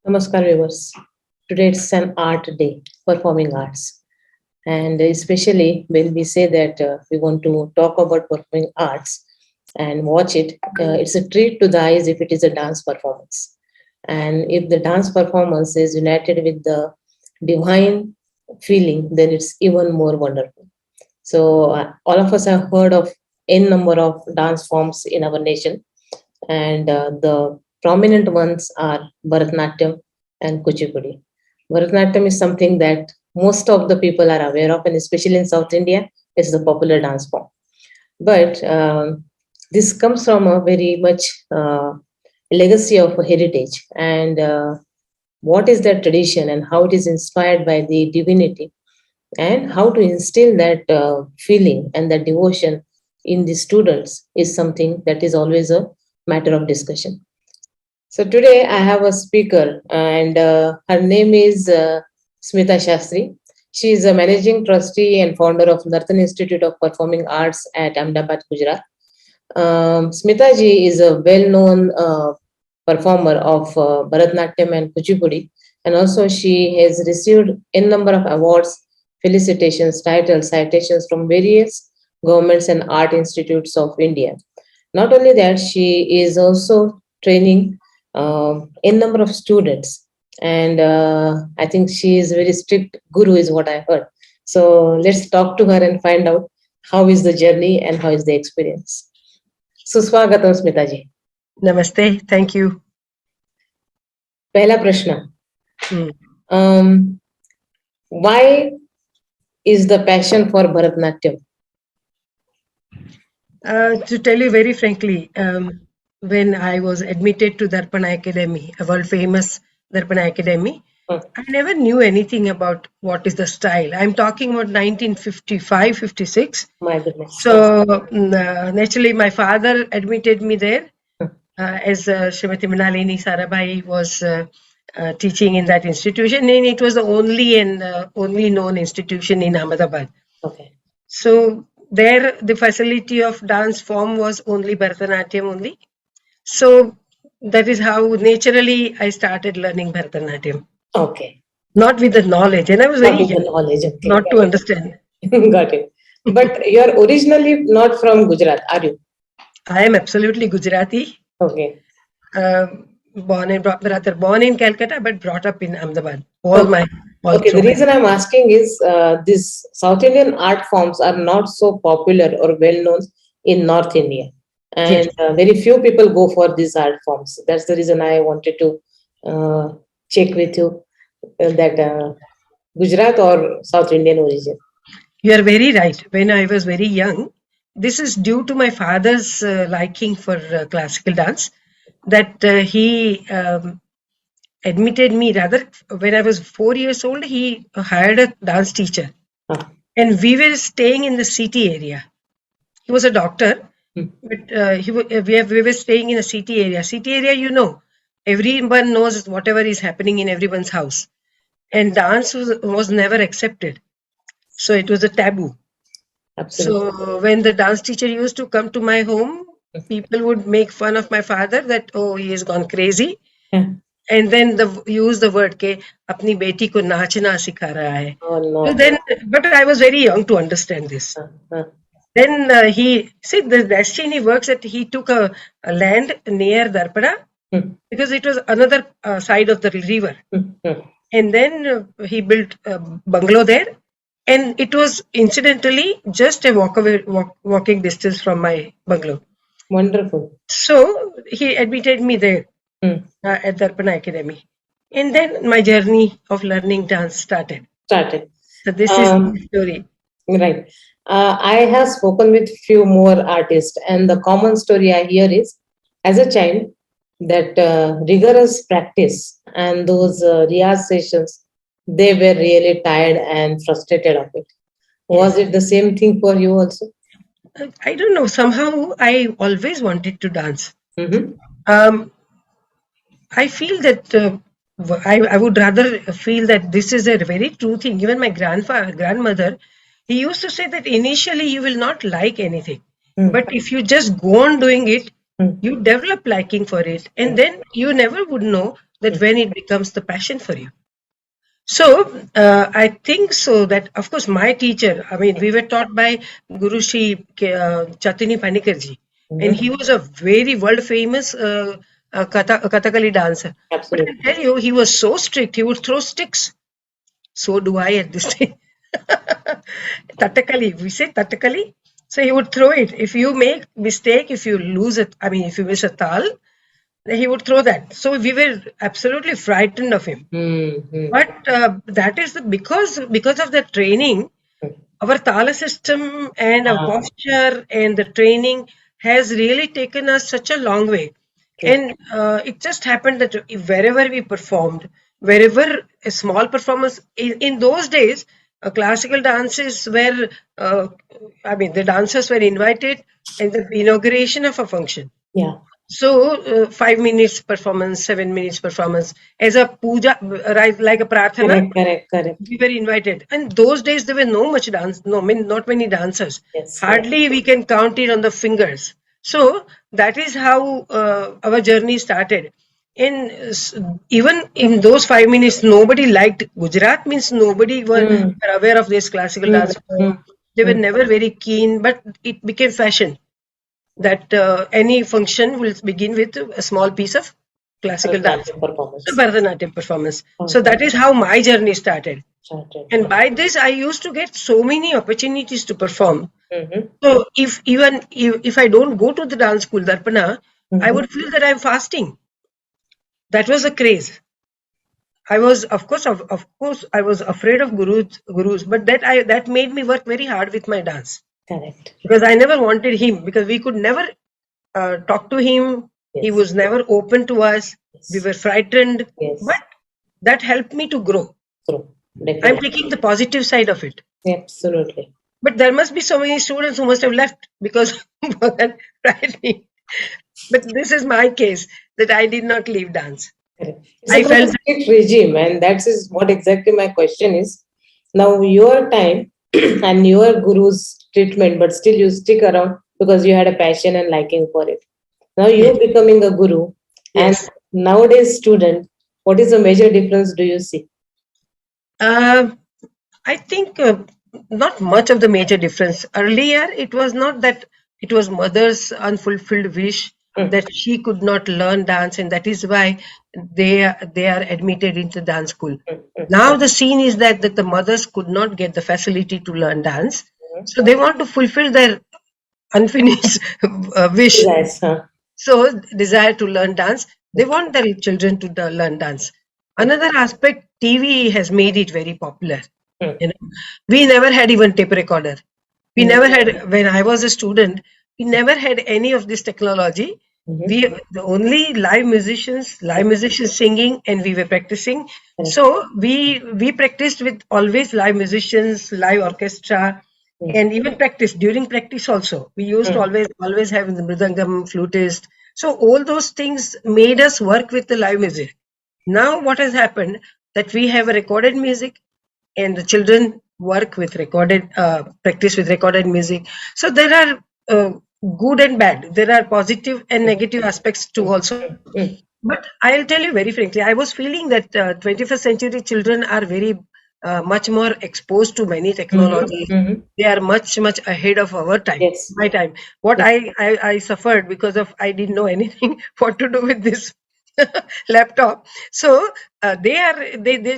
Namaskar, viewers. Today it's an art day, performing arts. And especially when we say that we want to talk about performing arts and watch it, it's a treat to the eyes if it is a dance performance. And if the dance performance is united with the divine feeling, then it's even more wonderful. So, all of us have heard of n number of dance forms in our nation, and the prominent ones are Bharatanatyam and Kuchipudi. Bharatanatyam is something that most of the people are aware of, and especially in South India, it's the popular dance form. But this comes from a very much legacy of heritage, and what is that tradition and how it is inspired by the divinity, and how to instill that feeling and that devotion in the students is something that is always a matter of discussion. So today I have a speaker, and her name is Smita Shastri. She is a managing trustee and founder of Nartan Institute of Performing Arts at Ahmedabad, Gujarat. Smita ji is a well-known performer of Bharatanatyam and Kuchipudi, and also she has received n number of awards, felicitations, titles, citations from various governments and art institutes of India. Not only that, she is also training n number of students, and I think she is very strict guru, is what I heard. So let's talk to her and find out how is the journey and how is the experience. सुस्वागतम स्मिता जी. नमस्ते, thank you. पहला प्रश्न, why is the passion for Bharatanatyam? To tell you very frankly, when I was admitted to Darpan Academy, a world famous Darpan Academy, I never knew anything about what is the style. I'm talking about 1955, 56. My goodness. So naturally, my father admitted me there as Srimati Mrinalini Sarabhai was teaching in that institution, and it was the only and only known institution in Ahmedabad. Okay. So there, the facility of dance form was only Bharatanatyam only. So that is how naturally I started learning Bharatanatyam. Okay. Not with the knowledge, and I was very Not with the young, knowledge. Okay. not to understand. Got it. But you are originally not from Gujarat, are you? I am absolutely Gujarati. Okay. Born in Calcutta, but brought up in Ahmedabad. Okay, the reason I'm asking is these South Indian art forms are not so popular or well known in North India, and Yes. very few people go for these art forms. That's the reason I wanted to check with you that Gujarat or South Indian origin. You are very right. When I was very young, this is due to my father's liking for classical dance, that he admitted me, rather, when I was 4 years old, he hired a dance teacher. And we were staying in the city area. He was a doctor, but we were staying in a city area. City area, you know, everyone knows whatever is happening in everyone's house. And dance was never accepted. So it was a taboo. Absolutely. So when the dance teacher used to come to my home, people would make fun of my father that, oh, he has gone crazy. And then use the word ke apni beti ko nachna sikha raha hai. Oh, no. So then, but I was very young to understand this. Then the destiny works that he took a land near Darpada because it was another side of the river. And then he built a bungalow there. And it was incidentally just a walking distance from my bungalow. Wonderful. So he admitted me there at Darpan Academy. And then my journey of learning dance started. So this is the story. Right. I have spoken with few more artists, and the common story I hear is, as a child, that rigorous practice and those riyaz sessions, they were really tired and frustrated of it. Was it the same thing for you also? I don't know. Somehow I always wanted to dance. I feel that I would rather feel that this is a very true thing. Even my grandmother, he used to say that initially you will not like anything. But if you just go on doing it, you develop liking for it. And then you never would know that when it becomes the passion for you. So I think so that, of course, my teacher, I mean, we were taught by Guru Shri Chatini Panikarji, and he was a very world famous Kathakali dancer. But I Absolutely. tell you, he was so strict, he would throw sticks. So do I at this time. Tatakali, we say Tatakali. So he would throw it. If you make mistake, if you lose it, I mean, if you miss a tal, he would throw that. So we were absolutely frightened of him. Mm-hmm. But that is because of the training, our thala system and our posture and the training has really taken us such a long way. And it just happened that wherever we performed, wherever a small performance, in those days, classical dances were, I mean, the dancers were invited in the inauguration of a function. Yeah. So 5 minutes performance, 7 minutes performance, as a puja, right, like a prarthana, Correct. we were invited. And those days there were no much dance, no, not many dancers. Yes. Hardly we can count it on the fingers. So that is how our journey started. And even in those 5 minutes, nobody liked Gujarat, means nobody were aware of this classical dance form. They were never very keen, but it became fashion that any function will begin with a small piece of classical dance, Performance. Bharatanatyam performance. So that is how my journey started. And by this, I used to get so many opportunities to perform. So if I don't go to the dance school, Darpana, I would feel that I'm fasting. That was a craze. I was, of course, I was afraid of gurus, but that made me work very hard with my dance. Correct. Because I never wanted him, because we could never talk to him. He was never open to us. We were frightened. But that helped me to grow. True. I'm taking the positive side of it. Absolutely. But there must be so many students who must have left because of that frightening. But this is my case, that I did not leave dance. It's I a felt strict regime, and that is what exactly my question is. Now, your time and your guru's treatment, but still you stick around because you had a passion and liking for it. Now you're becoming a guru, and nowadays student, what is the major difference do you see? I think not much of the major difference. Earlier, it was not that it was mother's unfulfilled wish that she could not learn dance, and that is why they are admitted into dance school. Now the scene is that the mothers could not get the facility to learn dance, so they want to fulfill their unfinished wish. Yes, So desire to learn dance, they want their children to learn dance. Another aspect, TV has made it very popular. You know, we never had even tape recorder. We never had, when I was a student, we never had any of this technology. We the only live musicians singing, and we were practicing. So we practiced with always live musicians, live orchestra, and even practice during practice also. We used to always have the mridangam, flutist. So all those things made us work with the live music. Now what has happened, that we have a recorded music, and the children work with recorded practice with recorded music. So there are good and bad, there are positive and negative aspects too also. But I'll tell you very frankly, I was feeling that 21st century children are very much more exposed to many technologies. They are much ahead of our time. My time, what I suffered because of I didn't know anything what to do with this laptop. So they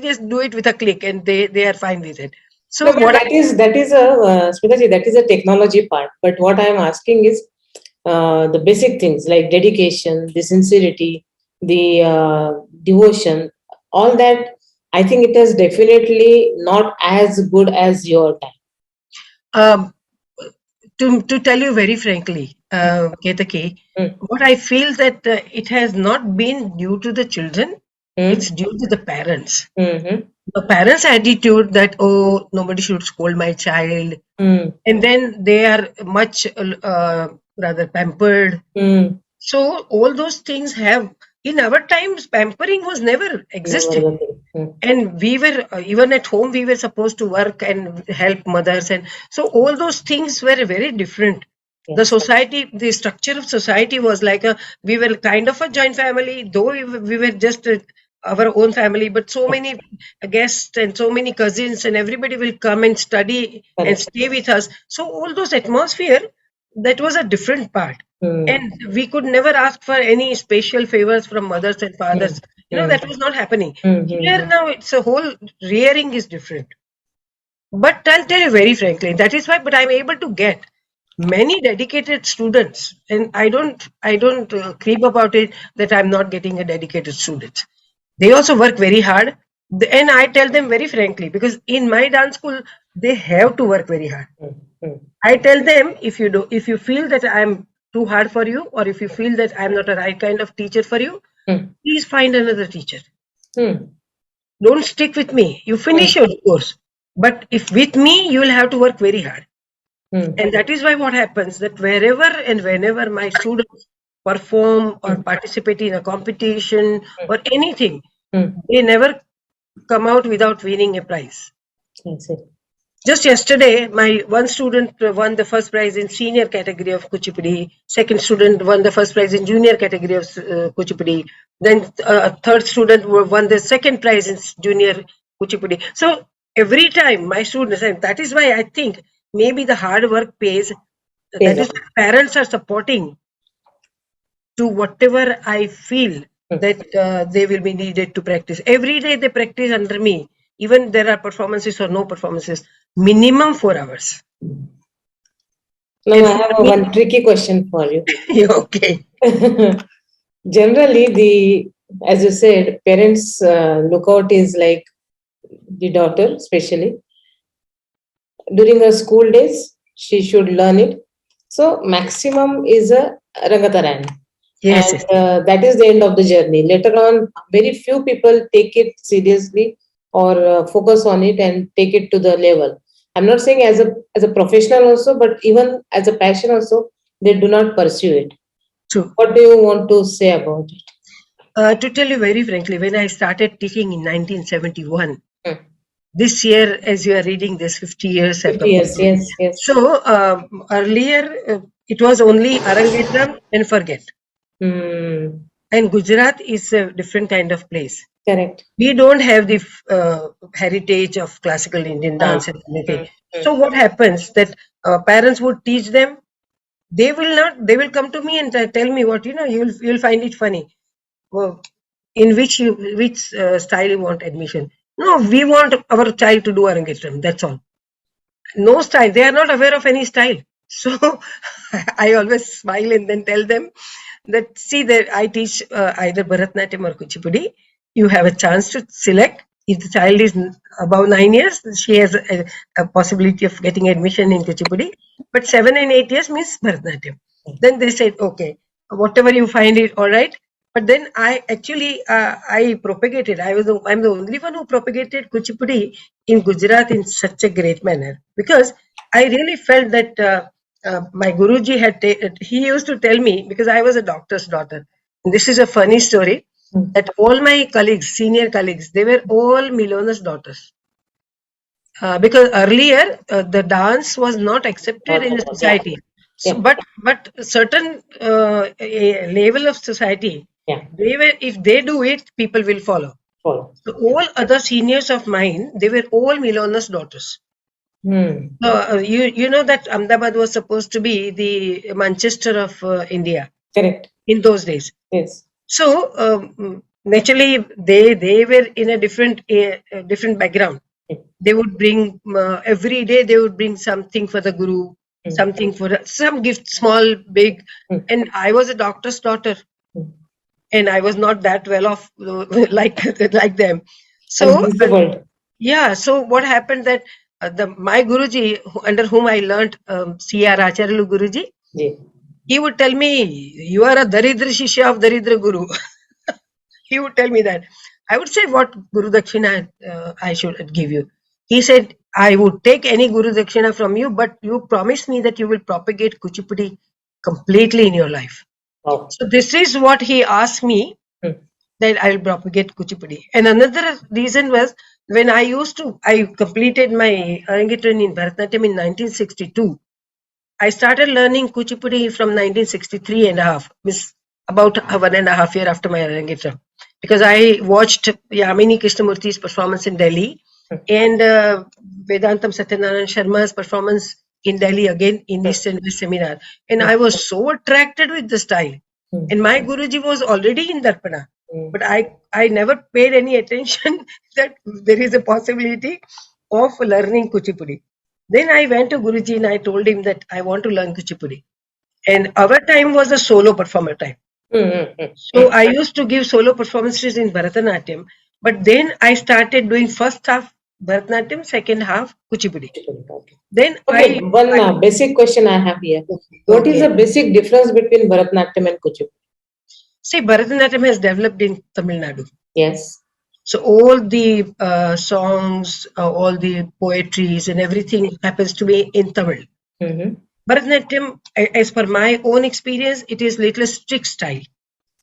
just do it with a click, and they are fine with it. So No, but what that is a Smita, that is a technology part. But what I am asking is the basic things like dedication, the sincerity, the devotion, all that. I think it is definitely not as good as your time. To tell you very frankly, Ketaki, what I feel that it has not been due to the children, it's due to the parents. The parents' attitude that, oh, nobody should scold my child, and then they are much rather pampered. So all those things have, in our times, pampering was never existed. And we were even at home, we were supposed to work and help mothers, and so all those things were very different. The society, the structure of society was like we were kind of a joint family, though we were just our own family, but so many guests and so many cousins, and everybody will come and study and Correct. stay with us. So all those atmosphere, that was a different part. And we could never ask for any special favors from mothers and fathers. That was not happening. Here now, it's a whole rearing is different. But I'll tell you very frankly, that is why. But I'm able to get many dedicated students, and I don't creep about it that I'm not getting a dedicated student. They also work very hard, and I tell them very frankly, because in my dance school they have to work very hard. I tell them, if you feel that I'm too hard for you, or if you feel that I'm not a right kind of teacher for you, please find another teacher. Don't stick with me. You finish your course, but if with me, you will have to work very hard. And that is why what happens, that wherever and whenever my students perform or participate in a competition or anything, they never come out without winning a prize. That's it. Just yesterday, my one student won the first prize in senior category of Kuchipudi. Second student won the first prize in junior category of Kuchipudi. Then a third student won the second prize in junior Kuchipudi. So every time my students, and that is why I think maybe the hard work pays. That is why parents are supporting to whatever I feel that they will be needed to practice. Every day they practice under me. Even there are performances or no performances, minimum 4 hours. Now I have one tricky question for you. Okay. Generally, as you said, parents' lookout is like the daughter, especially during her school days, she should learn it. So maximum is a Rangataran. Yes. And that is the end of the journey. Later on, very few people take it seriously or focus on it and take it to the level. I'm not saying as a professional also, but even as a passion also, they do not pursue it. True. What do you want to say about it? To tell you very frankly, when I started teaching in 1971, this year, as you are reading this, 50 years have 50 years, yes. So earlier, it was only Arangetram and forget. And Gujarat is a different kind of place. Correct. We don't have the heritage of classical Indian dance and anything. So what happens that parents would teach them. They will not. They will come to me and tell me what you'll find it funny. Well, in which style you want admission? No, we want our child to do Arangetram. That's all. No style. They are not aware of any style. So I always smile and then tell them that, see, that I teach either Bharatnatyam or Kuchipudi. You have a chance to select. If the child is above 9 years, she has a possibility of getting admission in Kuchipudi. But 7 and 8 years means Bharatnatyam. Then they said, okay, whatever you find it, all right. But then I actually I propagated. I'm the only one who propagated Kuchipudi in Gujarat in such a great manner, because I really felt that my Guruji he used to tell me, because I was a doctor's daughter. And this is a funny story, that all my colleagues, senior colleagues, they were all millionaires' daughters. Because earlier the dance was not accepted in the society. So, but certain level of society, if they do it, people will follow. So all other seniors of mine, they were all millionaires' daughters. So you know that Ahmedabad was supposed to be the Manchester of India. Correct. In those days. Yes. So naturally, they were in a different background. They would bring every day. They would bring something for the Guru, something for some gift, small, big. And I was a doctor's daughter, and I was not that well off like them. So yeah. So what happened that my Guruji, under whom I learnt C.R. Acharyalu Guruji, he would tell me, you are a Daridra Shishya of Daridra Guru. He would tell me that. I would say, what Guru Dakshina I should give you? He said, I would take any Guru Dakshina from you, but you promise me that you will propagate Kuchipudi completely in your life. So this is what he asked me, that I will propagate Kuchipudi. And another reason was, when I completed my Arangetram in Bharatanatyam in 1962. I started learning Kuchipudi from 1963 and a half, means about 1.5 years after my Arangetram. because I watched Yamini Krishnamurthy's performance in Delhi and Vedantam Satyanarayan Sharma's performance in Delhi again in East and West seminar. And I was so attracted with the style. And my Guruji was already in Darpana. But I never paid any attention that there is a possibility of learning Kuchipudi. Then I went to Guruji and I told him that I want to learn Kuchipudi. And our time was a solo performer time. So I used to give solo performances in Bharatanatyam, but then I started doing first half Bharatanatyam, second half Kuchipudi. Then Okay, one basic question I have here. What is the basic difference between Bharatanatyam and Kuchipudi? See, Bharatanatyam has developed in Tamil Nadu. Yes. So all the songs, all the poetries and everything happens to be in Tamil. Bharatanatyam, as per my own experience, it is little strict style.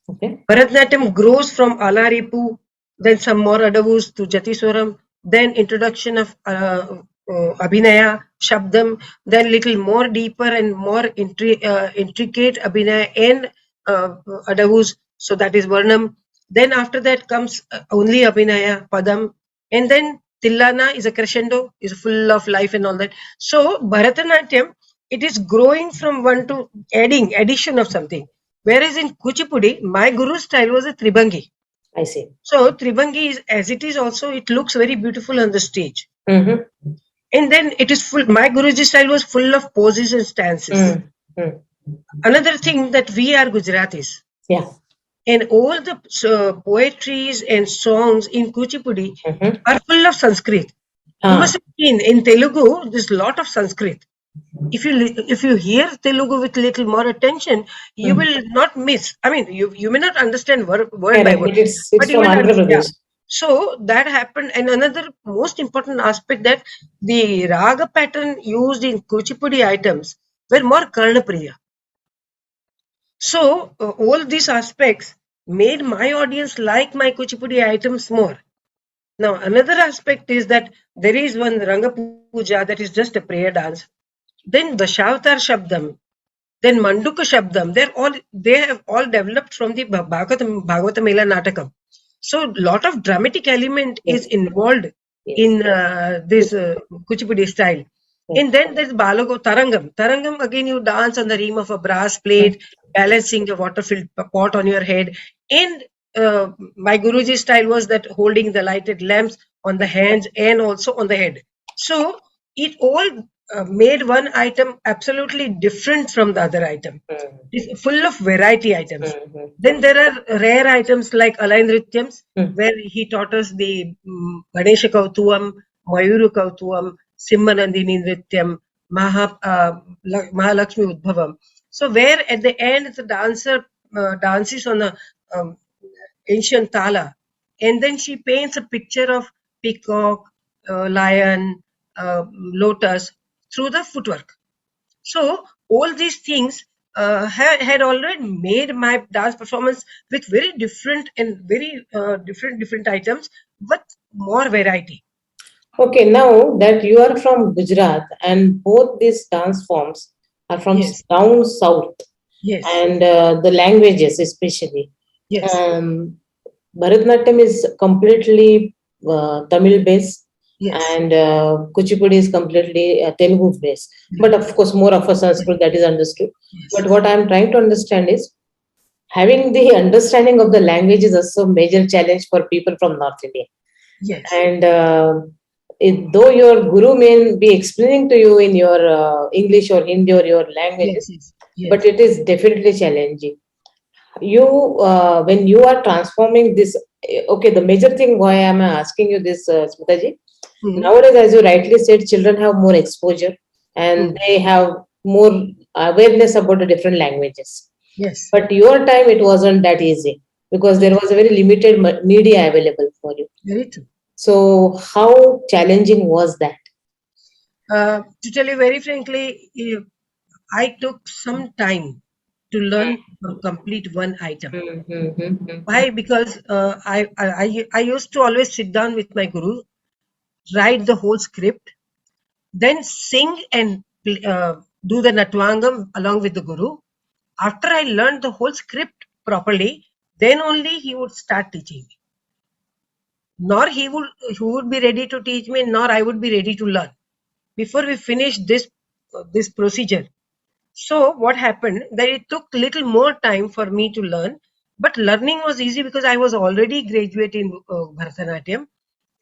Okay. Bharatanatyam grows from Alaripu, then some more adavus to Jatiswaram, then introduction of Abhinaya, Shabdam, then little more deeper and more intricate Abhinaya and adavus, so that is Varnam. Then after that comes only Abhinaya, Padam, and then Tillana is a crescendo, is full of life and all that. So Bharatanatyam, it is growing from one to addition of something. Whereas in Kuchipudi, my guru's style was a Tribangi. I see. So Tribangi is as it is also, it looks very beautiful on the stage. And then it is full, my Guruji's style was full of poses and stances. Another thing that we are Gujaratis. Yeah. And all the poetries and songs in Kuchipudi are full of Sanskrit. You must have seen in Telugu, there's a lot of Sanskrit. If you hear Telugu with little more attention, you will not miss. I mean, you may not understand word by word, but you will understand. Yeah. So that happened. And another most important aspect, that the raga pattern used in Kuchipudi items were more Karnapriya. So all these aspects made my audience like my Kuchipudi items more. Now another aspect is that there is one Ranga Puja that is just a prayer dance. Then Dashavatar Shabdam, then Manduka Shabdam, they have all developed from the Bhagavata Mela Natakam. So lot of dramatic element is involved in this Kuchipudi style. And then there's Balago Tarangam. Tarangam, again, you dance on the rim of a brass plate, balancing a water-filled pot on your head. And my Guruji style was that holding the lighted lamps on the hands and also on the head. So it all made one item absolutely different from the other item. It's full of variety items. Then there are rare items like Alaindrityams, where he taught us the Ganesha Kautuvam, Mayuru Kautuvam, Simhanandini Nrityam, Mahalakshmi Udbhavam. So where at the end the dancer dances on a ancient thala, and then she paints a picture of peacock, lion, lotus through the footwork. So all these things had already made my dance performance with very different and very different items, but more variety. Okay, now that you are from Gujarat and both these dance forms are from down south, and the languages especially. Bharatanatyam is completely Tamil based, and Kuchipudi is completely Telugu based. But of course, more of a Sanskrit, that is understood. But what I am trying to understand is, having the understanding of the language is also a major challenge for people from North India. And though your guru may be explaining to you in your English or Hindi or your languages, but it is definitely challenging. You when you are transforming this, okay, the major thing why am I asking you this, Smita ji, nowadays, as you rightly said, children have more exposure and they have more awareness about the different languages. But your time, it wasn't that easy because there was a very limited media available for you. Very true. So how challenging was that? To tell you very frankly, I took some time to learn or complete one item. Why? Because I used to always sit down with my guru, write the whole script, then sing and do the Natwangam along with the guru. After I learned the whole script properly, then only he would start teaching me. Nor he would be ready to teach me, nor I would be ready to learn before we finish this procedure. So what happened that it took little more time for me to learn, but learning was easy because I was already graduate in Bharatanatyam.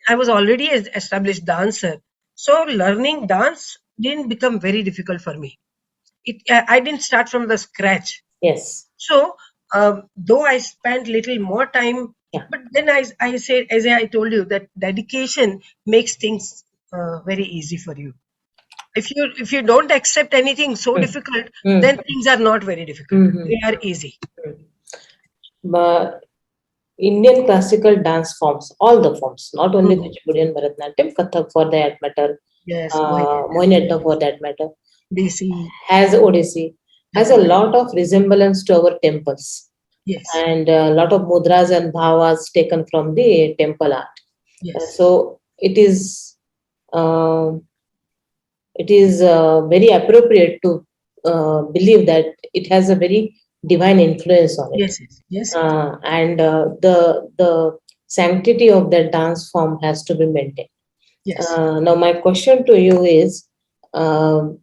I was already an established dancer. So learning dance didn't become very difficult for me. I didn't start from the scratch. Yes. So though I spent little more time, Yeah. but then I said, as I told you, that dedication makes things very easy for you. If you don't accept anything so Mm. difficult, Mm. then things are not very difficult. Mhm. They are easy. But Indian classical dance forms, all the forms, not only Mhm. Kuchipudi and Bharatanatyam, Kathak for that matter, Yes, Mohiniyattam, Mohiniyattam for that matter, Desi. has Odissi, has a lot of resemblance to our temples, Yes, and a lot of mudras and bhavas taken from the temple art. yes, So uh, it is very appropriate to believe that it has a very divine influence on it, yes, yes, yes, yes, and the sanctity of that dance form has to be maintained. yes. Now, my question to you is, um,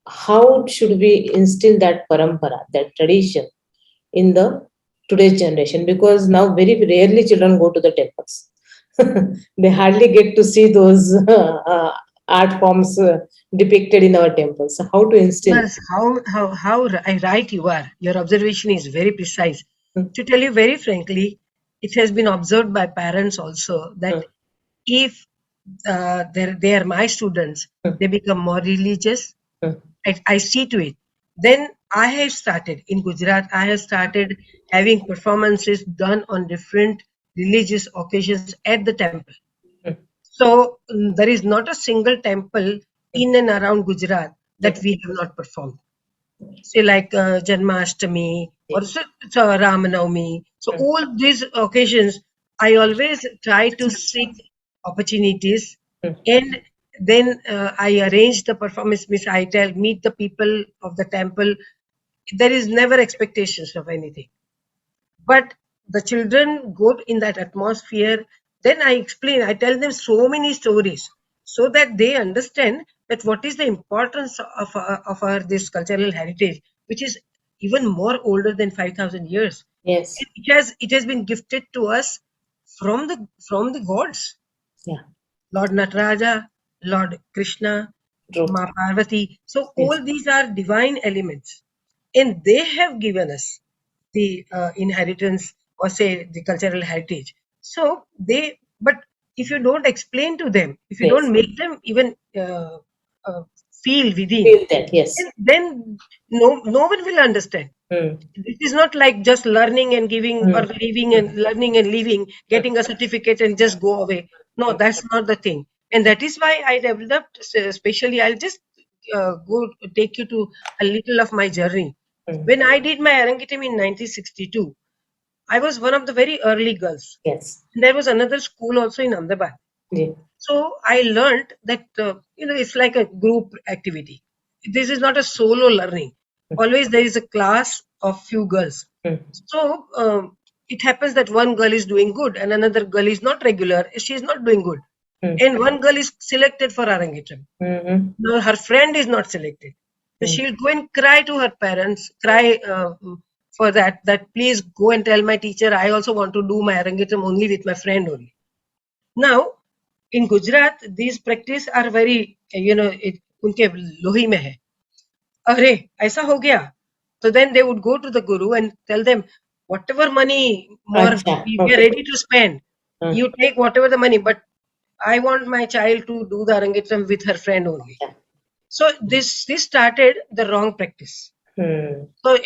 how should we instill that parampara, that tradition, in the today's generation? Because now very rarely children go to the temples. They hardly get to see those art forms depicted in our temples. So how to instill? Yes, right you are. Your observation is very precise. Mm, To tell you very frankly, it has been observed by parents also that mm, if they are my students, mm, they become more religious. mm, I see to it. Then I have started in Gujarat. I have started having performances done on different religious occasions at the temple. mm, So there is not a single temple mm, in and around Gujarat that mm. we have not performed. Say like Janmashtami or Yes. Ramanavami. So Mm, all these occasions, I always try to seek opportunities, mm, and then I arrange the performance. Means I tell meet the people of the temple. There is never expectations of anything, but the children go in that atmosphere. Then I explain. I tell them so many stories so that they understand that what is the importance of our this cultural heritage, which is even more older than 5,000 years. yes. It has been gifted to us from the gods. Yeah. Lord Nataraja, Lord Krishna, True. Ma Parvati. So Yes. all these are divine elements, and they have given us the inheritance, or say the cultural heritage. So but if you don't explain to them, if you don't Yes. make them even uh, feel within, Feel that. Yes. then no one will understand. Mm, It is not like just learning and giving, or mm, leaving mm, and learning and leaving, mm, getting a certificate and just go away. No, mm, that's not the thing. And that is why I developed, especially, I'll just go take you to a little of my journey. mm. When I did my Arangitam in 1962, I was one of the very early girls. Yes. There was another school also in Ahmedabad. Yeah. So I learned that it's like a group activity. This is not a solo learning. Mm, Always there is a class of few girls. mm, So it happens that one girl is doing good and another girl is not regular. She is not doing good, mm, and one girl is selected for Arangitam. mhm, Now her friend is not selected. So mm. she'll go and cry to her parents, cry for that please go and tell my teacher I also want to do my Arangitam only with my friend only. Now, in Gujarat, these practice are very, उनके लोही में है. अरे, ऐसा हो गया. So then they would go to the guru and tell them, whatever money more Acha. we are Okay. ready to spend, Uh, you take whatever the money, but I want my child to do the Arangitam with her friend only. yeah. So this started the wrong practice. Hmm. So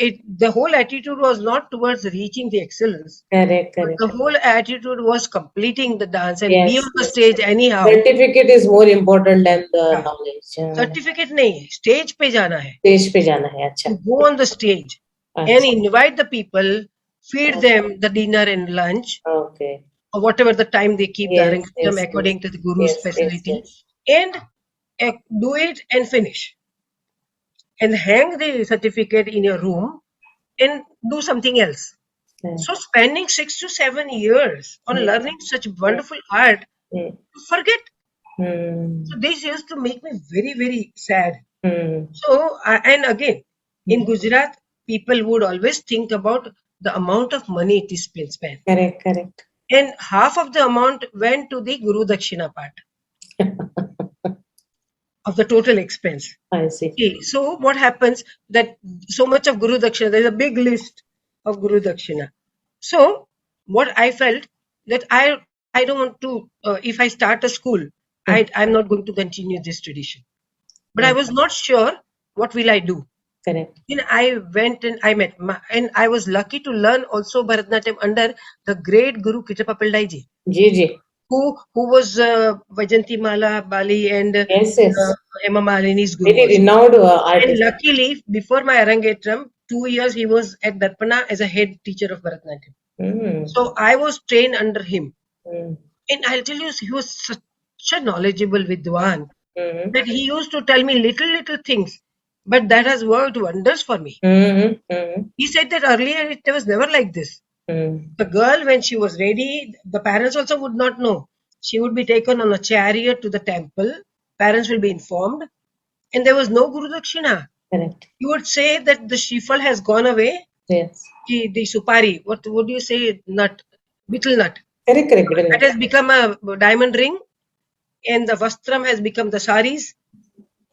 the whole attitude was not towards reaching the excellence, Correct. but Correct. the whole attitude was completing the dance and be on Yes. the Yes. stage anyhow. Certificate is more important than the Yeah. knowledge. Certificate नहीं है, stage पे जाना है. Stage पे जाना है. अच्छा. You go on the stage and अच्छा. invite the people, feed अच्छा. them the dinner and lunch, Okay. or whatever the time they keep the Yes. Arangitam Yes. Yes. according to the guru's Yes. Yes. facility, Yes. and do it and finish, and hang the certificate in your room and do something else. So spending 6 to 7 years on Mm. learning such wonderful art, Mm. to forget. Mm. So this used to make me very, very sad. Mm. So, and again, in Mm. Gujarat, people would always think about the amount of money it is being spent. Correct, correct. And half of the amount went to the Guru Dakshina part of the total expense. I see. Okay, so what happens that so much of Guru Dakshina, there's a big list of Guru Dakshina. So what I felt that I don't want to, if I start a school, Mm. I'm not going to continue this tradition. But I Mm. was not sure what will I do. Correct. Then I went and I met, and I was lucky to learn also Bharatanatyam under the great Guru Kitapa Pillai ji, Ji, ji. who was Vajanti Mala Bali and Yes, yes. Hema Malini's guru Very also. renowned And artist. luckily, before my Arangetram, 2 years he was at Darpana as a head teacher of Bharatanatyam. Mm. So I was trained under him. Mm. And I'll tell you, he was such a knowledgeable Vidwan Mm. that he used to tell me little things. But that has worked wonders for me. Mm. Mm. He said that earlier it was never like this. Mm. The girl, when she was ready, the parents also would not know. She would be taken on a chariot to the temple. Parents will be informed. And there was no Guru Dakshina. Correct. You would say that the shifal has gone away. Yes. The supari, what would you say, nut, betel nut, Correct, correct. Very that nice. has become a diamond ring, and the vastram has become the saris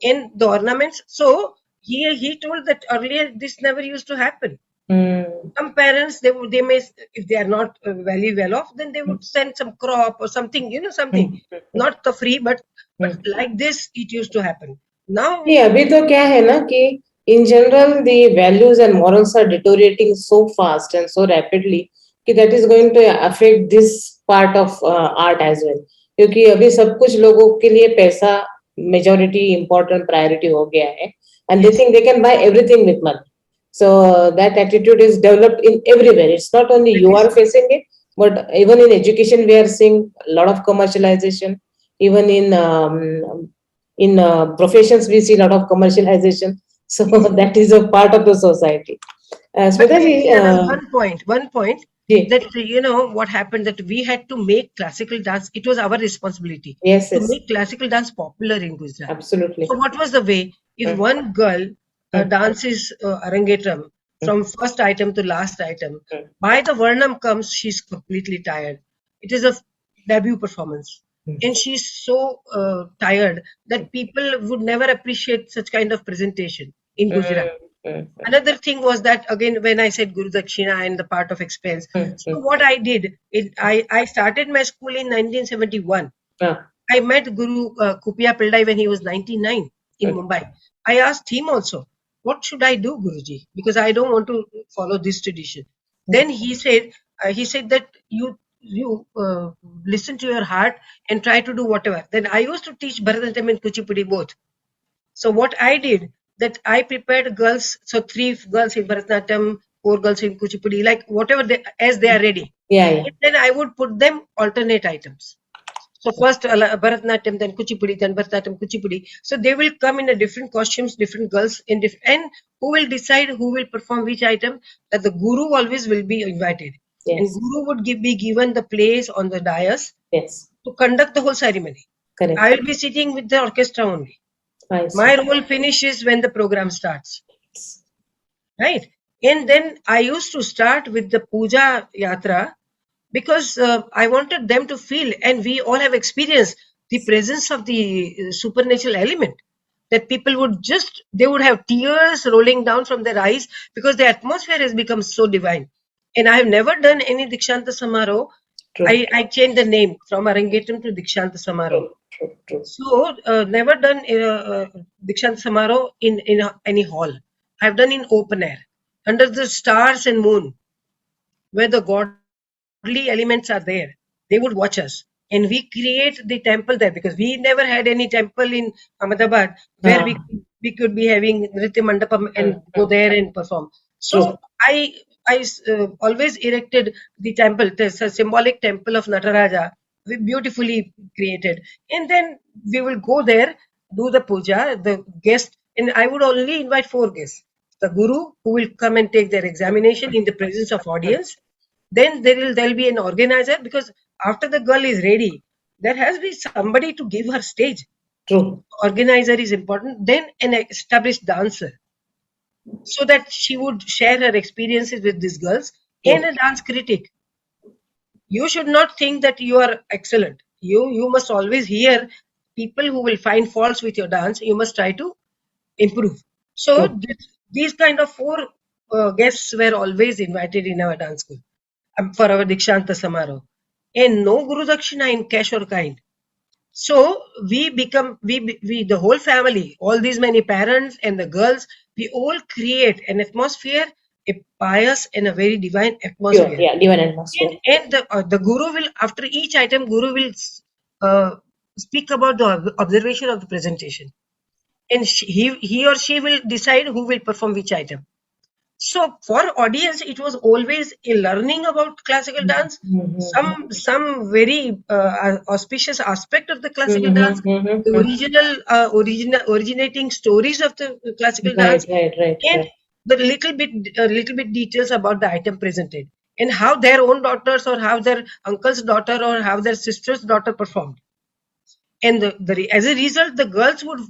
and the ornaments. So he told that earlier this never used to happen. Mm. Some parents, they may, if they are not very well off, then they would send some crop or something, something, Mm. not the free, but Mm. like this it used to happen. Now, नहीं अभी तो क्या है ना कि in general the values and morals are deteriorating so fast and so rapidly कि that is going to affect this part of art as well क्योंकि अभी सब कुछ लोगों के लिए पैसा majority important priority हो गया है and they yes, think they can buy everything with money so that attitude is developed in everywhere it's not only that you is are facing it but even in education we are seeing a lot of commercialization even in professions we see a lot of commercialization so yes. that is a part of the society But Smita ji, see, another one point ji, that what happened, that we had to make classical dance. It was our responsibility yes to yes make classical dance popular in Gujarat. absolutely So what was the way? If Mm, one girl mm, dances Arangetram mm, from first item to last item, mm, by the Varnam comes, she's completely tired. It is a debut performance. mm, And she's so tired that people would never appreciate such kind of presentation in Gujarat. mm, mm, Another thing was that, again, when I said Guru Dakshina and the part of expense. mm, So mm. what I did, I started my school in 1971. Ah, I met Guru Kupia Pillai when he was 99 in mm, Mumbai. I asked him also, what should I do, Guruji? Because I don't want to follow this tradition. mm, Then he said that you listen to your heart and try to do whatever. Then I used to teach Bharatanatyam and Kuchipudi both. So what I did, that I prepared girls, so 3 girls in Bharatanatyam, 4 girls in Kuchipudi, like whatever as they are ready. yeah yeah And then I would put them alternate items. So first Bharatanatyam, then Kuchipudi, then Bharatanatyam, Kuchipudi. So they will come in a different costumes, different girls in different, and who will decide who will perform which item? That the guru always will be invited, and yes guru would be given the place on the dais yes to conduct the whole ceremony. correct I will be sitting with the orchestra only. I My see role finishes when the program starts, right? And then I used to start with the puja yatra because I wanted them to feel, and we all have experienced the presence of the supernatural element. That people they would have tears rolling down from their eyes because the atmosphere has become so divine. And I have never done any Dikshanta Samaro. true I changed the name from Arangetam to Dikshanta Samaro. true So, never done Dikshant Samaro in any hall. I've done in open air, under the stars and moon, where the godly elements are there. They would watch us. And we create the temple there because we never had any temple in Ahmedabad where ah, we could be having Nritya Mandapam and mm, go there and perform. true So I always erected the temple. There's a symbolic temple of Nataraja, beautifully created. And then we will go there, do the puja, the guest, and I would only invite 4 guests. The guru, who will come and take their examination in the presence of Mm, audience, Then there'll be an organizer, because after the girl is ready, there has to be somebody to give her stage. True. Organizer is important. Then an established dancer, so that she would share her experiences with these girls, and True. a dance critic. You should not think that you are excellent. You must always hear people who will find faults with your dance. You must try to improve. So True. these kind of four guests were always invited in our dance school for our Dikshanta Samaro, and no Guru Dakshina in cash or kind. So we become we the whole family, all these many parents and the girls, we all create an atmosphere, a pious and a very divine Pure. atmosphere. Yeah. Divine atmosphere. And the guru will, after each item, guru will uh, speak about the observation of the presentation, and he or she will decide who will perform which item. So for audience, it was always a learning about classical dance, Mm-hmm. some very auspicious aspect of the classical Mm-hmm. dance, the Mm-hmm. originating stories of the classical Right. dance, Right. Right. and Right. the little bit details about the item presented, and how their own daughters, or how their uncle's daughter, or how their sister's daughter performed. And as a result, the girls would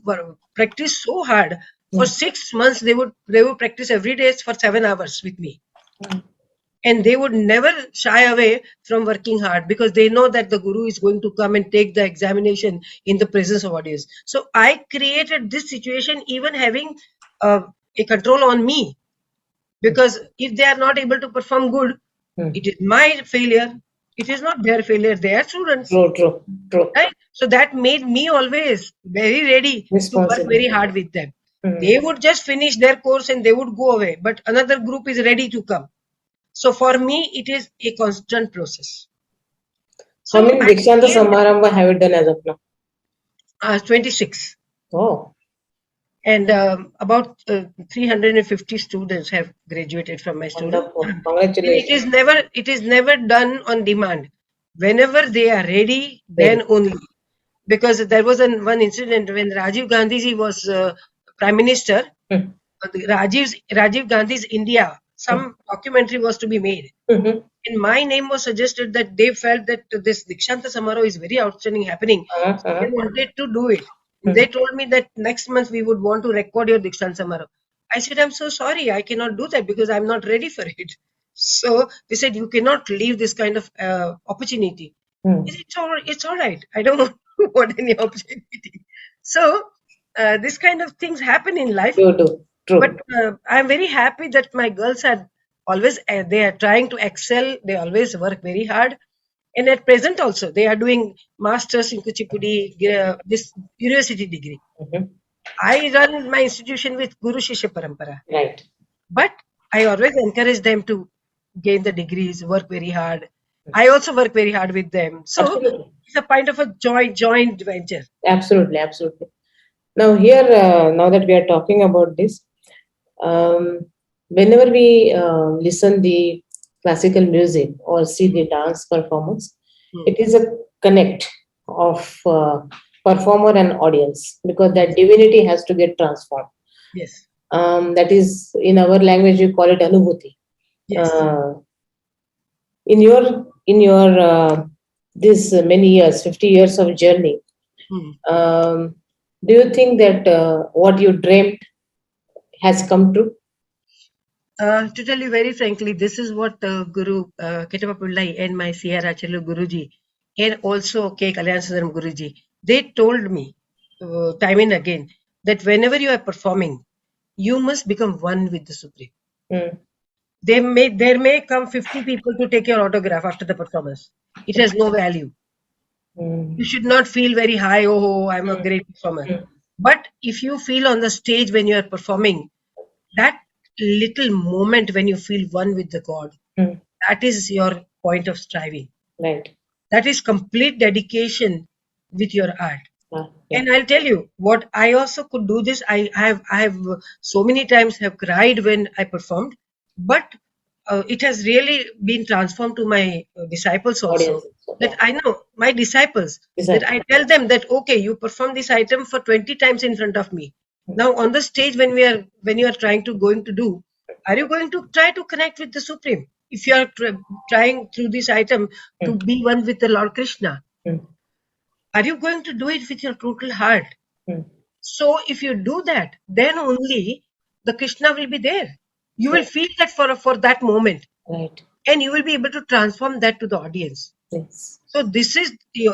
practice so hard. For Mm. 6 months, they would practice every day for 7 hours with me, Mm. and they would never shy away from working hard, because they know that the guru is going to come and take the examination in the presence of audience. So I created this situation, even having a control on me, because if they are not able to perform good, Mm. it is my failure. It is not their failure. They are students, True. True. True. right? So that made me always very ready to work Responsible. very hard with them. Mm. They would just finish their course and they would go away, but another group is ready to come. So for me, it is a constant process. How So many I Dikshanta create Samarambha have you done as of now? 26, Oh, and about 350 students have graduated from my student. wonderful. And it is Congratulations. never done on demand. Whenever they are ready, then Very. only. Because there was one incident when Rajiv Gandhi ji was prime minister. Mm. Rajiv Gandhi's India, Mm. some documentary was to be made. Mm-hmm. And my name was suggested, that they felt that this Dikshanta Samaroh is very outstanding happening. Uh-huh. So they Uh-huh. wanted to do it. And Mm. they told me that next month we would want to record your Dikshanta Samaroh. I said, I'm so sorry, I cannot do that because I'm not ready for it. So they said, you cannot leave this kind of opportunity. Mm. It's all right. I don't want any opportunity. So this kind of things happen in life. You do. But True. I'm very happy that my girls are always they are trying to excel. They always work very hard, and at present also they are doing masters in Kuchipudi, this university degree. Mm-hmm. I run my institution with Guru Shishya Parampara, Right. but I always encourage them to gain the degrees, work very hard. I also work very hard with them, so Absolutely. it's a kind of a joint venture. Absolutely. Absolutely. Now, here, now that we are talking about this, whenever we listen the classical music or see the dance performance, Hmm. it is a connect of performer and audience because that divinity has to get transformed. Yes, That is in our language we call it anubhuti. yes. Uh, in your this many years, 50 years of journey, Hmm. um, do you think that what you dreamt has come true? To tell you very frankly, this is what Guru Ketapa Pillai and my C.R. Achalu Guruji, and also K. Kalyansundaram Guruji, they told me time and again that whenever you are performing, you must become one with the Supreme. Mm. There may come 50 people to take your autograph after the performance. It has no value. You Mm. should not feel very high, oh, I'm a Mm. great performer. Mm. But if you feel on the stage when you are performing, that little moment when you feel one with the God, Mm. that is your point of striving. Right. That is complete dedication with your art. Yeah. And I'll tell you what, I also could do this. I have so many times have cried when I performed, but it has really been transformed to my disciples also. Audience. So, That yeah. I know my disciples, that Exactly. I tell them that okay, you perform this item for 20 times in front of me. Now on the stage when you are trying to going to do, are you going to try to connect with the Supreme? if you are trying through this item to mm, be one with the Lord Krishna, mm, are you going to do it with your total heart? mm. So if you do that, then only the Krishna will be there. You will Right, feel that for that moment, right. and you will be able to transform that to the audience. Yes. So this is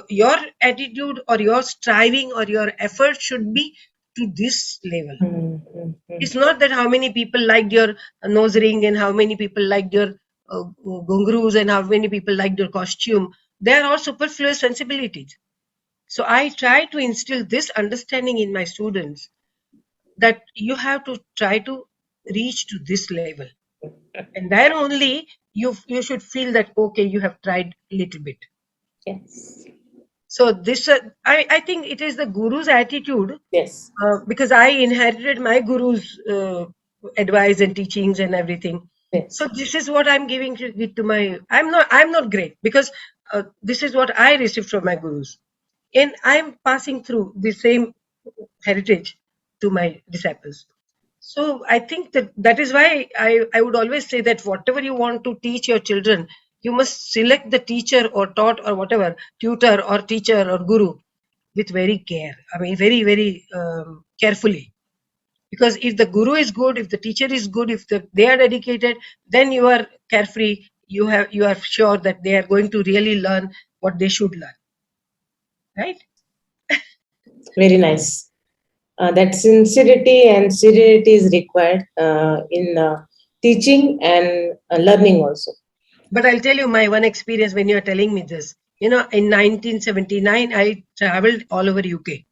your attitude or your striving or your effort should be to this level. Mm, mm, mm. It's not that how many people liked your nose ring and how many people liked your gungrus and how many people liked your costume. They are all superfluous sensibilities. So I try to instill this understanding in my students that you have to try to reach to this level, and then only you should feel that okay, you have tried a little bit. Yes. So this I think it is the guru's attitude, Yes. because I inherited my guru's advice and teachings and everything. So Yes. this is what I'm giving to, it to my. I'm not great because this is what I received from my gurus, and I'm passing through the same heritage to my disciples. So I think that is why I would always say that whatever you want to teach your children, you must select the teacher or taught or whatever, tutor or teacher or guru with very care. I mean, very, very carefully. Because if the guru is good, if the teacher is good, if they are dedicated, then you are carefree. You are sure that they are going to really learn what they should learn, right? Very nice. That sincerity and serenity is required in teaching and learning also. But I'll tell you my one experience when you're telling me this. In 1979, I traveled all over UK.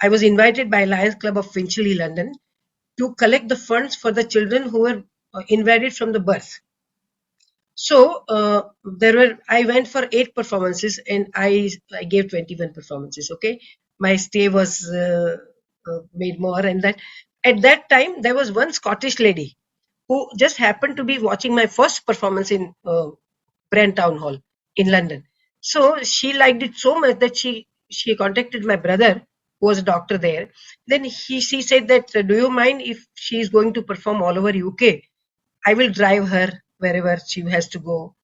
I was invited by Lions Club of Finchley, London, to collect the funds for the children who were invalid from the birth. So I went for 8 performances and I gave 21 performances. Okay, my stay was made more, and that at that time there was one Scottish lady who just happened to be watching my first performance in Brent Town Hall in London. So she liked it so much that she contacted my brother, who was a doctor there. Then she said that, do you mind if she is going to perform all over UK? I will drive her wherever she has to go,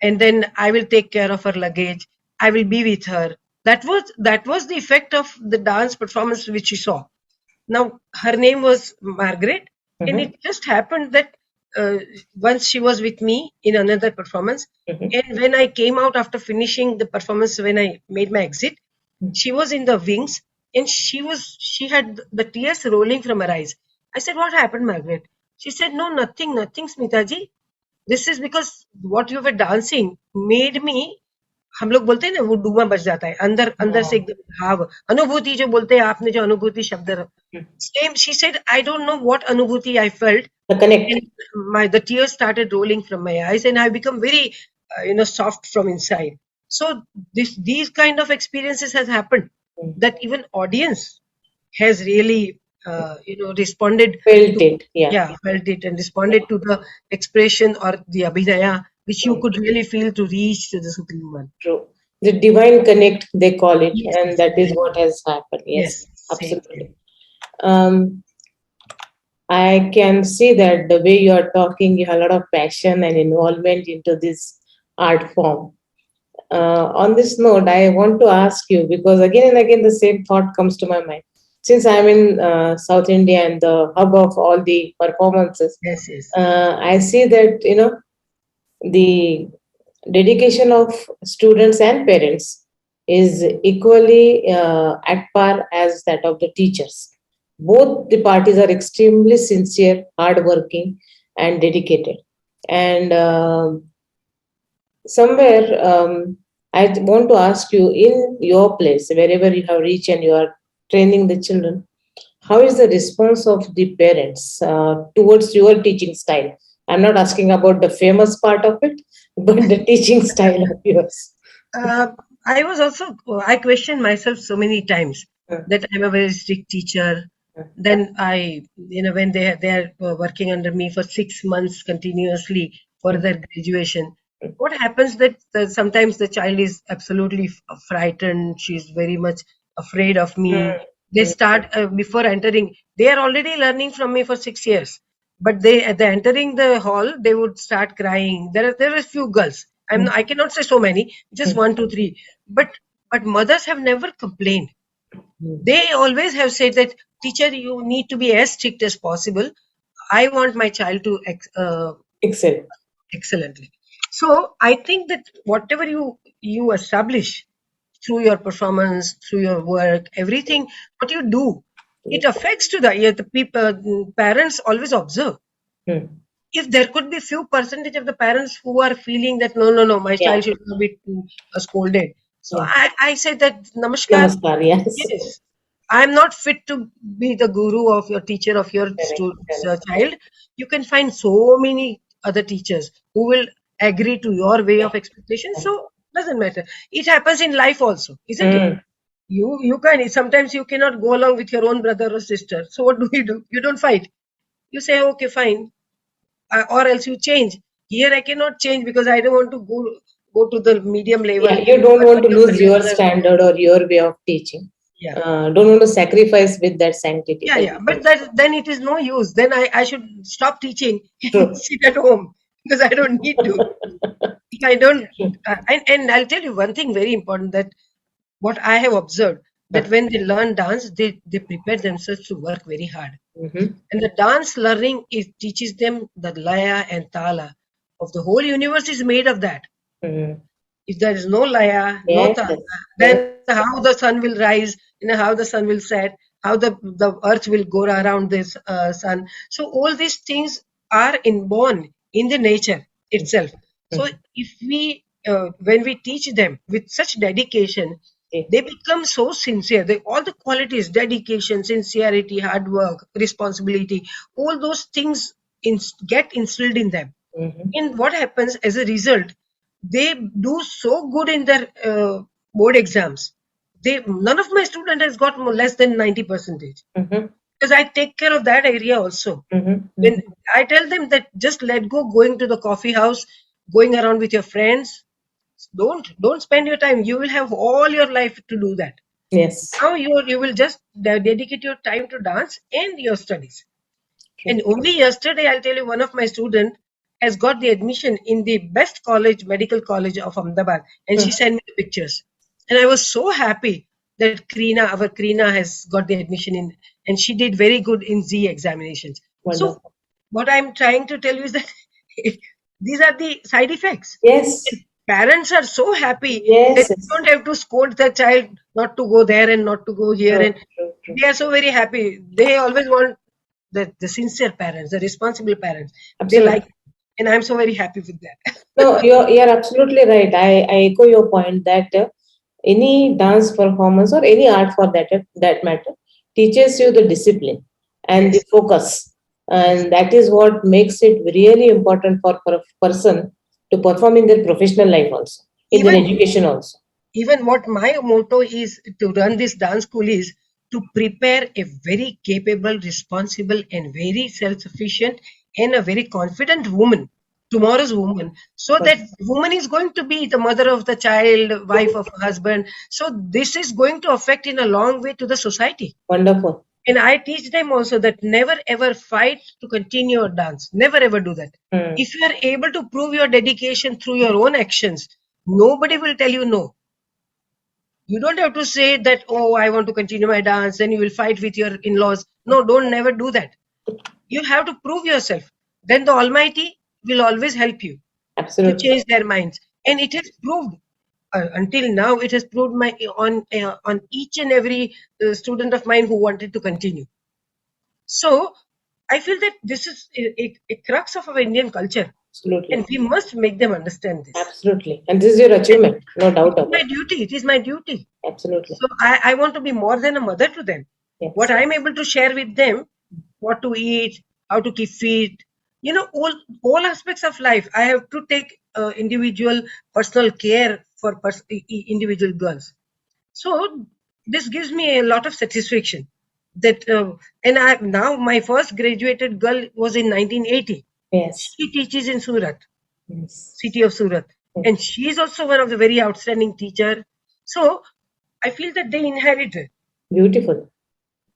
and then I will take care of her luggage. I will be with her. That was the effect of the dance performance which you saw. Now her name was Margaret, and Mhm, it just happened that uh, once she was with me in another performance, mhm, and when I came out after finishing the performance, when I made my exit, she was in the wings, and she had the tears rolling from her eyes. I said, "What happened, Margaret?" She said, "No, nothing, nothing, Smitaji. This is because what you were dancing made me." हम लोग बोलते हैं ना, वो डूमा बच जाता है अंदर अंदर से, mhm, एकदम भाव अनुभूति जो बोलते हैं, आपने जो अनुभूति शब्द mhm. same, she said, I don't know what anubhuti I felt, The connect. and the tears started rolling from my eyes, and I become very soft from inside. So these kind of experiences has happened, Mm. that even audience has really responded Felt to, it. Yeah. yeah, felt it and Yeah. responded to the expression or the abhinaya which you Mm. could really feel to reach to the Supreme One. True. The divine connect, they call it, Yes, and yes, that is very what good. has happened. Yes, Yes, same, absolutely. same. Um, I can see that the way you are talking, you have a lot of passion and involvement into this art form. On this note, I want to ask you because again and again the same thought comes to my mind. Since I'm in South India and the hub of all the performances, Yes, yes. I see that the dedication of students and parents is equally at par as that of the teachers. Both the parties are extremely sincere, hardworking, and dedicated. And somewhere, I want to ask you in your place, wherever you have reached and you are training the children, how is the response of the parents towards your teaching style? I'm not asking about the famous part of it, but the teaching style of yours. Uh, I questioned myself so many times Uh, that I'm a very strict teacher. uh, Then when they are working under me for 6 months continuously for uh, their graduation, what happens that sometimes the child is absolutely frightened. She's very much afraid of uh, me. They uh, start before entering. They are already learning from me for 6 years. but they at the entering the hall they would start crying. There are few girls. Mm, I cannot say so many, just mm, one, two, three. But mothers have never complained. mm. They always have said that, teacher, you need to be as strict as possible. I want my child to Excel. excellently. So I think that whatever you establish through your performance, through your work, everything what you do, it Yes. affects to the, yeah, the people. Parents always observe. Mm. If there could be few percentage of the parents who are feeling that no, my Yeah. child should not be scolded. So Yeah. I say that namaskar. Namaskar. Yes. Yes, I'm not fit to be the guru of your teacher of your Correct. Correct. child. You can find so many other teachers who will agree to your way Yeah. of expectation. So doesn't matter. It happens in life also, isn't it? Mm. You can sometimes you cannot go along with your own brother or sister. So what do? You don't fight. You say okay, fine, or else you change. Here I cannot change because I don't want to go to the medium level. Yeah. You don't I want want to to lose follow your another. standard or your way of teaching. Yeah. Don't want to sacrifice with that sanctity. Yeah, That yeah, is but that then it is no use. Then I should stop teaching and true. sit at home because I don't need to. If I don't, True. and I'll tell you one thing very important, that what I have observed, that when they learn dance, they prepare themselves to work very hard. Mm-hmm. And the dance learning it teaches them the laya and tala of the whole universe is made of that. Mm-hmm. If there is no laya, no Yes. tala, Yes. Yes. then how the sun will rise, how the sun will set, how the earth will go around this sun. So all these things are inborn in the nature itself. So Mm-hmm. if we when we teach them with such dedication, Okay. they become so sincere. All the qualities, dedication, sincerity, hard work, responsibility, all those things get instilled in them. Mm-hmm. And what happens as a result, they do so good in their board exams. They None of my student has got less than 90 percentage, Mm-hmm. because I take care of that area also. Mm-hmm. When Mm-hmm. I tell them that just let go going to the coffee house, going around with your friends, don't spend your time. You will have all your life to do that. Yes. Now you will just dedicate your time to dance and your studies. True. And only yesterday, I'll tell you, one of my student has got the admission in the best college, medical college of Ahmedabad, and she Mm. sent me the pictures. And I was so happy that our Krina has got the admission in, and she did very good in Z examinations. So Wonderful. what I'm trying to tell you is that these are the side effects. Yes. Parents are so happy that Yes. you Yes. don't have to scold the child not to go there and not to go here, True. and True. True. they are so very happy. They always want the sincere parents, the responsible parents. They like, Absolutely. and I'm so very happy with No, that. you're absolutely right. I echo your point that any dance performance or any art for that matter teaches you the discipline and the Yes, focus, yes, and that is what makes it really important for a person to perform in their professional life also, in their even education also. what my motto is to run this dance school is to prepare a very capable, responsible, and very self-sufficient and a very confident woman, tomorrow's woman, so that woman is going to be the mother of the child, wife of a husband. So this is going to affect in a long way to the society. Wonderful. And I teach them also that never ever fight to continue your dance. Never ever do that. Hmm. If you are able to prove your dedication through your own actions, nobody will tell you no. You don't have to say that, oh, I want to continue my dance, then you will fight with your in laws. No, don't never do that. You have to prove yourself. Then the Almighty will always help you to Absolutely. change their minds. And it has proved. Until now, it has proved on each and every student of mine who wanted to continue. So I feel that this is a crux of our Indian culture, Absolutely. and we must make them understand this. Absolutely. And this is your And achievement, no it doubt is my about duty. It is my duty. it. Absolutely. So I want to be more than a mother to them. What Yes. I'm able to share with them, what to eat, how to keep fit, all aspects of life. I have to take individual personal care for individual girls. So this gives me a lot of satisfaction. That and I now my first graduated girl was in 1980. Yes. She teaches in Surat, Yes. city of Surat, Yes. and she is also one of the very outstanding teacher. So I feel that they inherited. Beautiful.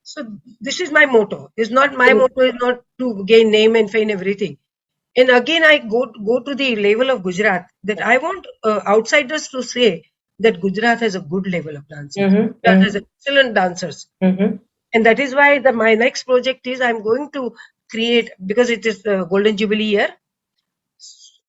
So this is my motto. It's not my motto is not to gain name and fame everything. And again, I go to the level of Gujarat that I want outsiders to say that Gujarat has a good level of dancing. Mm-hmm. Gujarat has Mm-hmm. excellent dancers, Mm-hmm. and that is why my next project is I'm going to create, because it is the Golden Jubilee year,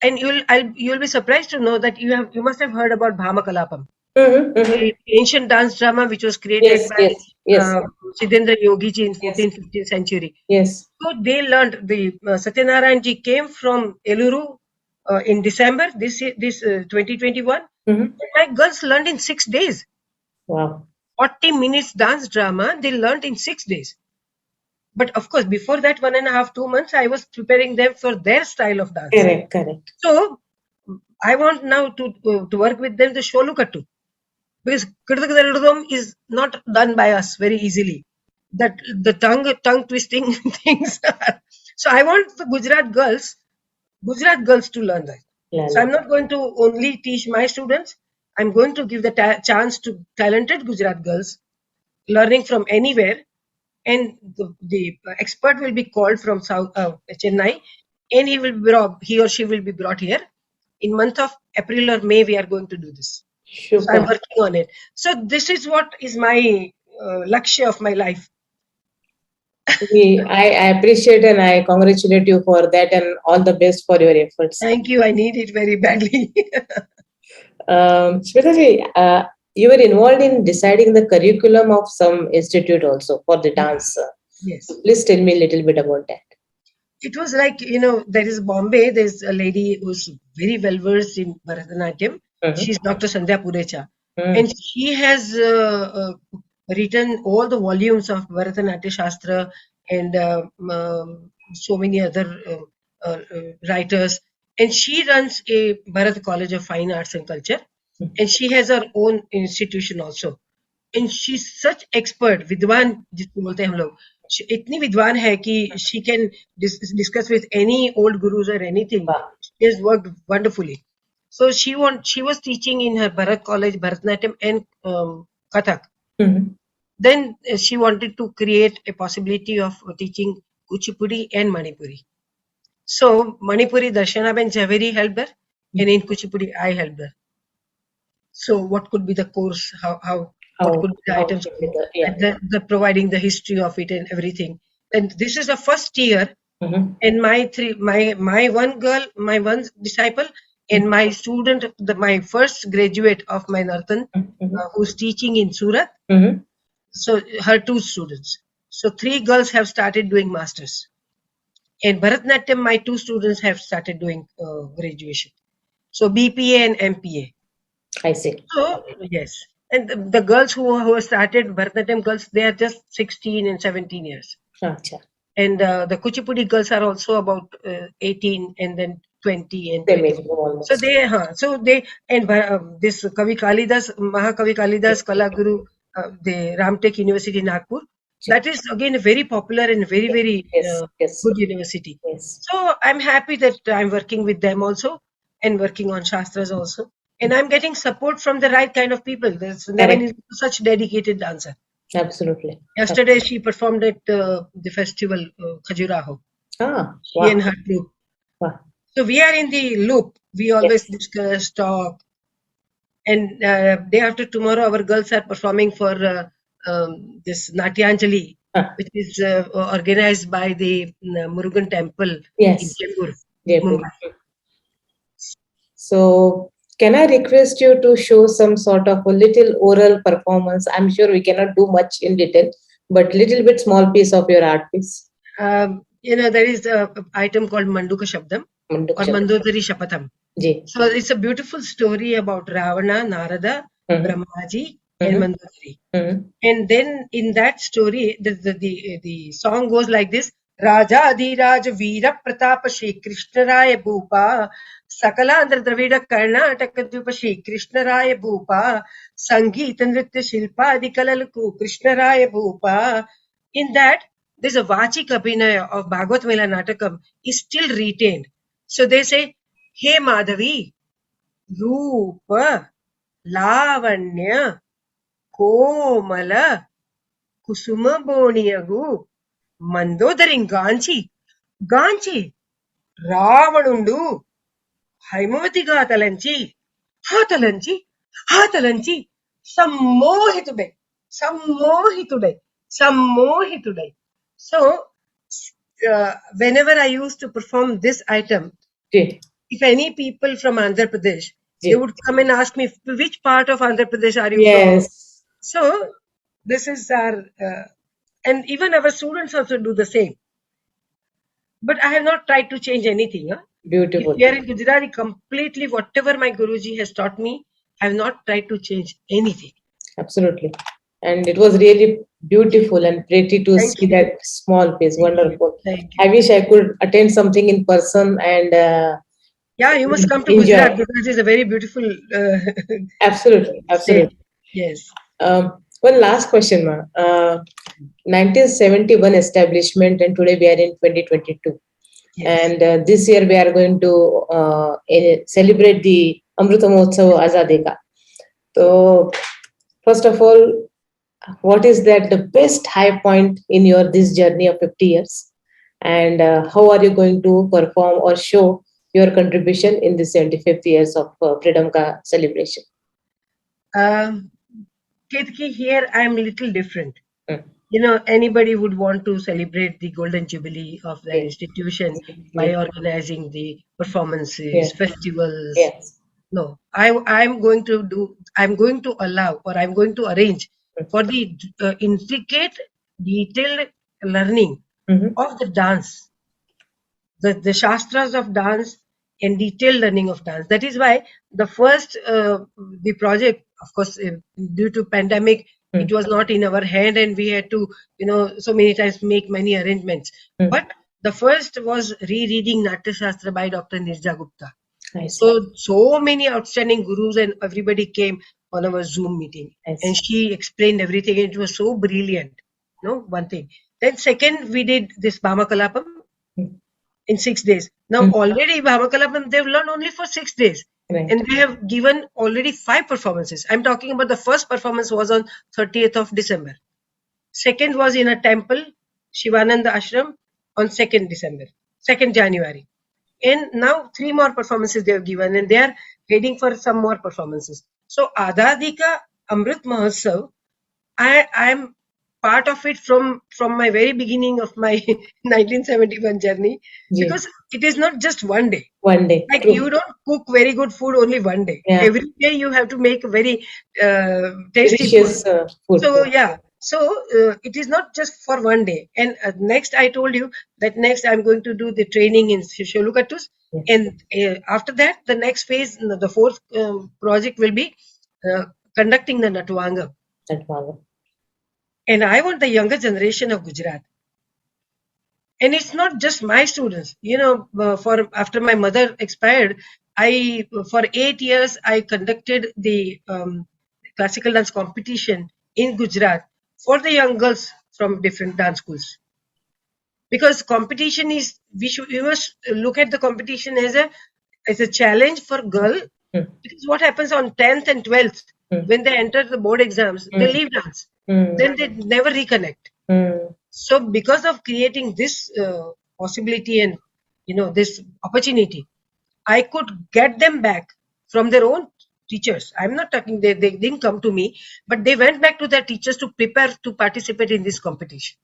and you'll be surprised to know that you must have heard about Bhama Kalapam, Mm-hmm. Mm-hmm. the ancient dance drama which was created Yes, by yes, yes, uh, Siddhendra Yogi ji in yes, 14th 15th century. yes. So they learned the Satyanarayan ji came from Eluru in December this 2021. Mm-hmm. And my girls learned in 6 days. Wow. 40 minutes dance drama they learned in 6 days. But of course, before that 1.5 2 months, I was preparing them for their style of dance. Correct, correct. So I want now to work with them the Sholukattu, because Kirtakadarudam is not done by us very easily. That the tongue twisting things. So I want the Gujarat girls to learn that. So Lala. I'm not going to only teach my students. I'm going to give the chance to talented Gujarat girls learning from anywhere, and the expert will be called from South Chennai, and he or she will be brought here in month of April or May. We are going to do this. So I'm Super. working on it. So this is what is my lakshya of my life. I appreciate and I congratulate you for that and all the best for your efforts. Thank you. I need it very badly. Smita ji, you were involved in deciding the curriculum of some institute also for the dance. Yes. Please tell me a little bit about that. It was like, there is Bombay, there's a lady who's very well versed in Bharatanatyam. Mm-hmm. She's Dr. Sandhya Purecha. Mm. And she has written all the volumes of Bharatanatyam Shastra and so many other writers. And she runs a Bharat College of Fine Arts and Culture. And she has her own institution also. And she such expert विद्वान जिसको बोलते हैं हम लोग, इतनी विद्वान है कि she can discuss with any old gurus और anything. Wow. She has worked wonderfully. So she was teaching in her Bharat College, Bharatanatyam and Kathak. Mm-hmm. Then she wanted to create a possibility of teaching Kuchipudi and Manipuri. So Manipuri, Darshana Ben Javeri helped her, and in Kuchipudi I helped her. So what could be the course? What could be the How items? should be the, yeah. And the providing the history of it and everything. And this is the first year. Mm-hmm. And my one girl, my one disciple, and my student, my first graduate of my Nartan, Mm-hmm. who's teaching in Surat. Mm-hmm. So her two students. So 3 girls have started doing masters. And Bharatanatyam, my 2 students have started doing graduation. So BPA and MPA. I see. So yes, and the girls who started Bharatanatyam girls, they are just 16 and 17 years, Acha. and the Kuchipudi girls are also about 18 and then 20 and Same 20. age group almost. So they and this Kavi Kalidas, Mahakavi Kalidas Kala Guru, the Ramtek University Nagpur. That is again a very popular and very Yes, yes, good university. yes. So I'm happy that I'm working with them also and working on Shastras also. And I'm getting support from the right kind of people. There's never Correct. such dedicated dancer. Absolutely. Yesterday she performed at the festival Khajuraho. Ah, She wow. and her group. Wow. So we are in the loop. We always Yes. discuss, talk. And day after tomorrow, our girls are performing for this Natyanjali, Ah, which is organized by the Murugan Temple in yes. Jaipur, Jaipur. Mumbai. So, can I request you to show some sort of a little oral performance? I'm sure we cannot do much in detail, but little bit small piece of your art piece. There is an item called Manduka Shabdam or Mandodari Shapatham. Ji. So it's a beautiful story about Ravana, Narada, Mhm. Brahmaji, and Mhm. Mandodari. Mhm. And then in that story, the song goes like this: Raja Adhiraj Veera Pratapa Shri Krishna Raya Bhupa Sakala Andhra Dravida Karnataka Dvipa Shri Krishna Raya Bhupa Sangeeta Nritya Shilpa Adikalaku Krishna Raya Bhupa. In that, there's a Vachik Abhinaya of Bhagavad Mela Natakam is still retained. So they say, Hey Madhavi, Rupa, Lavanya, Komal కుసుమబోణియగు మందోదరింగాంచి గాంచి రావణుండు హైమవతిగా తలంచి హాతలంచి హాతలంచి సమ్మోహితుడై సమ్మోహితుడై సమ్మోహితుడై. So whenever I used to perform this item, ji if any people from Andhra Pradesh, they ji would come and ask me, which part of Andhra Pradesh are you from? yes So this is our and even our students also do the same. But I have not tried to change anything. beautiful Here in Gujarati, completely whatever my Guruji has taught me, I have not tried to change anything. absolutely. And it was really beautiful and pretty to Thank see you. that small face. Thank you. Wonderful. Thank I you. wish I could attend something in person and Yeah, you must come to enjoy. Gujarat because it's a very beautiful Absolutely, state. absolutely. Yes. One last question, ma. 1971 establishment, and today we are in 2022. Yes. And this year we are going to celebrate the Amrita Mahotsav Azadi Ka. So, first of all, what is that the best high point in your this journey of 50 years? And how are you going to perform or show your contribution in the 75th years of Freedom Ka celebration? Ketki, here I am a little different. Mm. Anybody would want to celebrate the golden jubilee of their Yes. institution by Yes. organizing the performances, Yes. festivals. Yes. No, I'm going to allow, or I'm going to arrange for the intricate, detailed learning Mhm. of the dance, the shastras of dance, and detailed learning of dance. That is why the first the project, of course, due to pandemic, Mm. it was not in our hand, and we had to so many times make many arrangements. Mm. But the first was rereading Natya Shastra by Dr. Nirja Gupta. Nice. So many outstanding gurus and everybody came on our Zoom meeting, Nice. and she explained everything. It was so brilliant. One thing. Then second, we did this Bhama Kalapam Mm. in 6 days. Now Mm. already Bhama Kalapam, they've learned only for 6 days. Right. And they have given already 5 performances. I'm talking about the first performance was on 30th of December. Second was in a temple, Shivananda Ashram, on 2nd December, 2nd January. And now 3 more performances they have given, and they are heading for some more performances. So Adadika Amrit Mahotsav, I'm part of it from my very beginning of my 1971 journey, Ji. because it is not just one day. One day. Like True. you don't cook very good food only one day. Yeah. Every day you have to make very tasty food. Delicious food. So yeah, so it is not just for one day. And next, I told you that next I'm going to do the training in Sholukatus, Yes. and after that, the next phase, the fourth project will be conducting the Natuanga. That one. And I want the younger generation of Gujarat. And it's not just my students. For after my mother expired, I for 8 years I conducted the classical dance competition in Gujarat for the young girls from different dance schools. Because competition is, we must look at the competition as a challenge for girl. Mm. Because what happens on 10th and 12th, Mm. when they enter the board exams, they Mm. leave dance. Mm. Then they never reconnect. Mm. So because of creating this possibility and this opportunity, I could get them back from their own teachers. I'm not talking, they didn't come to me, but they went back to their teachers to prepare to participate in this competition.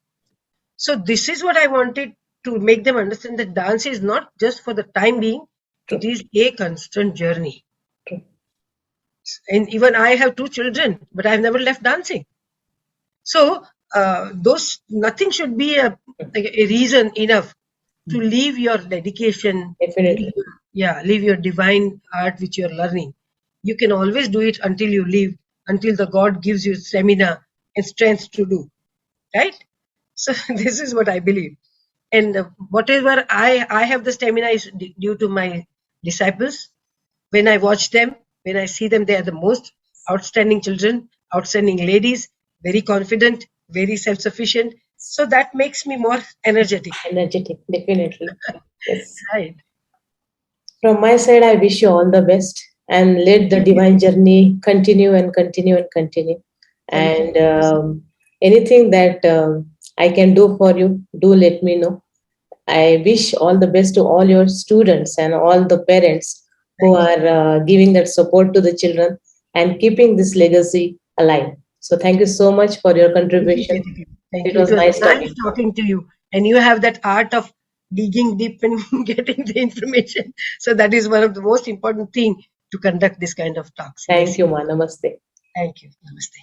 So this is what I wanted to make them understand, that dance is not just for the time being, True. it is a constant journey. True. And even I have 2 children, but I've never left dancing. So nothing should be a reason enough to leave your dedication, Definitely. leave your divine art which you're learning. You can always do it until you leave, until the God gives you stamina and strength to do, right? So this is what I believe. And whatever I have the stamina is due to my disciples. When I watch them, when I see them, they are the most outstanding children, outstanding ladies, very confident, very self-sufficient. So that makes me more energetic. Energetic. Definitely. Yes. Right. From my side, I wish you all the best and let the divine journey continue and continue and continue. Thank And you. anything that I can do for you, do let me know. I wish all the best to all your students and all the parents who Thank you. are giving that support to the children and keeping this legacy alive. So, thank you so much for your Thank you, contribution. Jyoti. Thank It you. It was was nice nice talking. talking to you. And you have that art of digging deep and getting the information. So that is one of the most important thing to conduct this kind of talks. Thank Yes. you, Ma. Namaste. Thank you. Namaste.